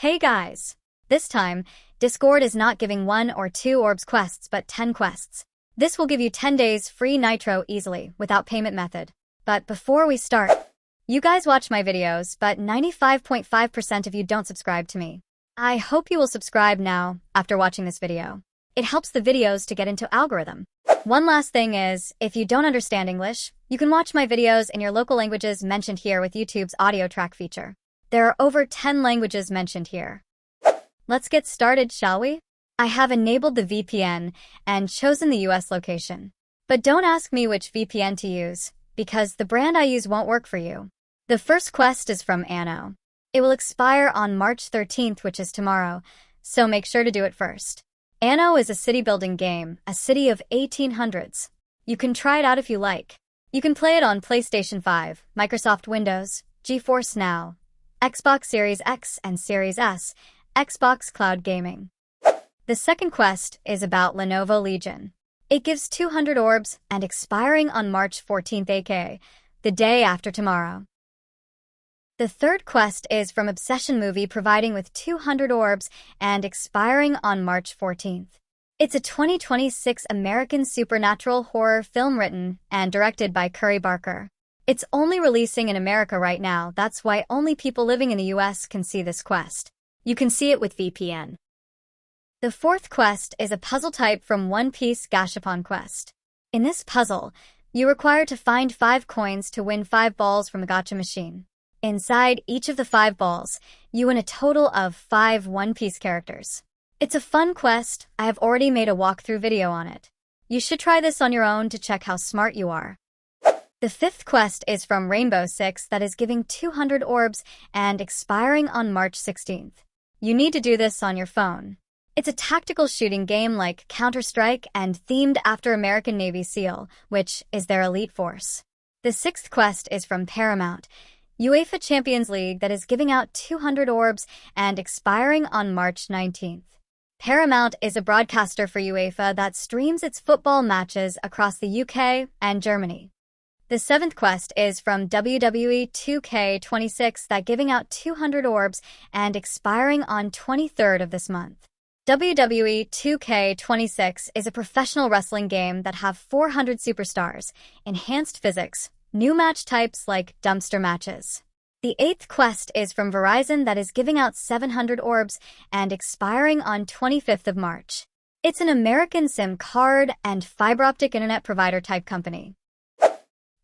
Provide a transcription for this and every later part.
Hey guys! This time, Discord is not giving 1 or 2 Orbs quests but 10 quests. This will give you 10 days free Nitro easily, without payment method. But before we start, you guys watch my videos, but 95.5% of you don't subscribe to me. I hope you will subscribe now, after watching this video. It helps the videos to get into algorithm. One last thing is, if you don't understand English, you can watch my videos in your local languages mentioned here with YouTube's audio track feature. There are over 10 languages mentioned here. Let's get started, shall we? I have enabled the VPN and chosen the US location. But don't ask me which VPN to use, because the brand I use won't work for you. The first quest is from Anno. It will expire on March 13th, which is tomorrow, so make sure to do it first. Anno is a city-building game, a city of 1800s. You can try it out if you like. You can play it on PlayStation 5, Microsoft Windows, GeForce Now, Xbox Series X and Series S, Xbox Cloud Gaming. The second quest is about Lenovo Legion. It gives 200 orbs and expiring on March 14th, aka the day after tomorrow. The third quest is from Obsession Movie, providing with 200 orbs and expiring on March 14th. It's a 2026 American supernatural horror film written and directed by Curry Barker. It's only releasing in America right now, that's why only people living in the US can see this quest. You can see it with VPN. The fourth quest is a puzzle type from One Piece Gashapon Quest. In this puzzle, you require to find 5 coins to win 5 balls from a gacha machine. Inside each of the 5 balls, you win a total of 5 One Piece characters. It's a fun quest. I have already made a walkthrough video on it. You should try this on your own to check how smart you are. The fifth quest is from Rainbow Six that is giving 200 orbs and expiring on March 16th. You need to do this on your phone. It's a tactical shooting game like Counter-Strike and themed after American Navy SEAL, which is their elite force. The sixth quest is from Paramount, UEFA Champions League that is giving out 200 orbs and expiring on March 19th. Paramount is a broadcaster for UEFA that streams its football matches across the UK and Germany. The seventh quest is from WWE 2K26 that giving out 200 orbs and expiring on 23rd of this month. WWE 2K26 is a professional wrestling game that have 400 superstars, enhanced physics, new match types like dumpster matches. The eighth quest is from Verizon that is giving out 700 orbs and expiring on 25th of March. It's an American SIM card and fiber optic internet provider type company.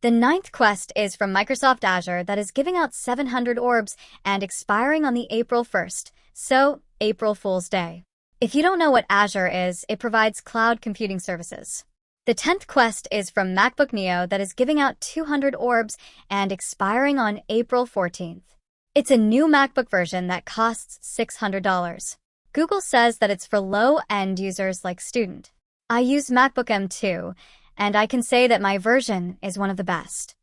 The ninth quest is from Microsoft Azure that is giving out 700 orbs and expiring on the April 1st, so April Fool's Day. If you don't know what Azure is, it provides cloud computing services. The 10th quest is from MacBook Neo that is giving out 200 orbs and expiring on April 14th. It's a new MacBook version that costs $600. Google says that it's for low-end users like student. I use MacBook M2, and I can say that my version is one of the best.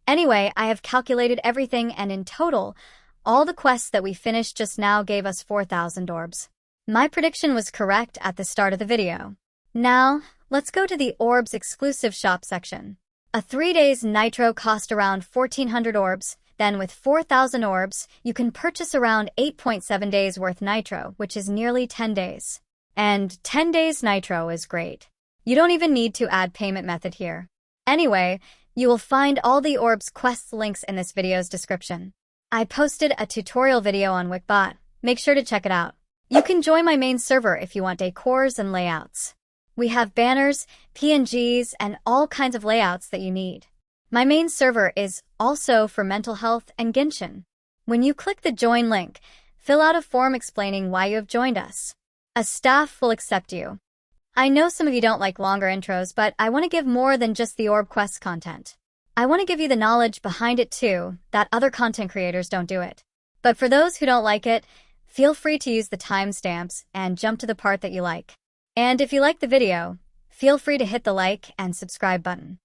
Anyway, I have calculated everything, and in total, all the quests that we finished just now gave us 4,000 orbs. My prediction was correct at the start of the video. Now, let's go to the Orbs exclusive shop section. A 3 days Nitro cost around 1,400 orbs. Then with 4,000 orbs, you can purchase around 8.7 days worth Nitro, which is nearly 10 days. And 10 days Nitro is great. You don't even need to add payment method here. Anyway, you will find all the Orbs quests links in this video's description. I posted a tutorial video on Wikibot. Make sure to check it out. You can join my main server if you want decors and layouts. We have banners, PNGs, and all kinds of layouts that you need. My main server is also for mental health and Genshin. When you click the join link, fill out a form explaining why you have joined us. A staff will accept you. I know some of you don't like longer intros, but I want to give more than just the Orb Quest content. I want to give you the knowledge behind it too, that other content creators don't do it. But for those who don't like it, feel free to use the timestamps and jump to the part that you like. And if you like the video, feel free to hit the like and subscribe button.